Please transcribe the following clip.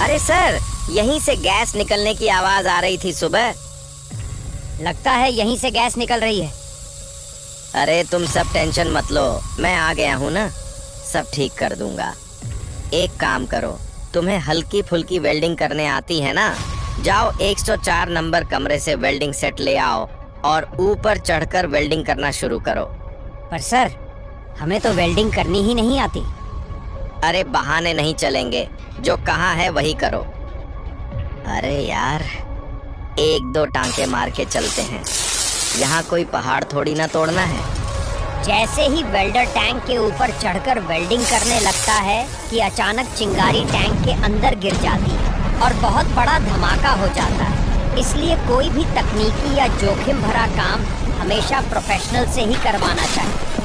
अरे सर, यहीं से गैस निकलने की आवाज आ रही थी सुबह। लगता है यहीं से गैस निकल रही है। अरे तुम सब टेंशन मत लो, मैं आ गया हूँ ना, सब ठीक कर दूंगा। एक काम करो, तुम्हें हल्की फुल्की वेल्डिंग करने आती है ना, जाओ 104 नंबर कमरे से वेल्डिंग सेट ले आओ और ऊपर चढ़कर वेल्डिंग करना शुरू करो। पर सर, हमें तो वेल्डिंग करनी ही नहीं आती। अरे बहाने नहीं चलेंगे, जो कहाँ है वही करो। अरे यार, एक दो टांके मार के चलते हैं, यहाँ कोई पहाड़ थोड़ी ना तोड़ना है। जैसे ही वेल्डर टैंक के ऊपर चढ़कर वेल्डिंग करने लगता है कि अचानक चिंगारी टैंक के अंदर गिर जाती है और बहुत बड़ा धमाका हो जाता है। इसलिए कोई भी तकनीकी या जोखिम भरा काम हमेशा प्रोफेशनल से ही करवाना चाहिए।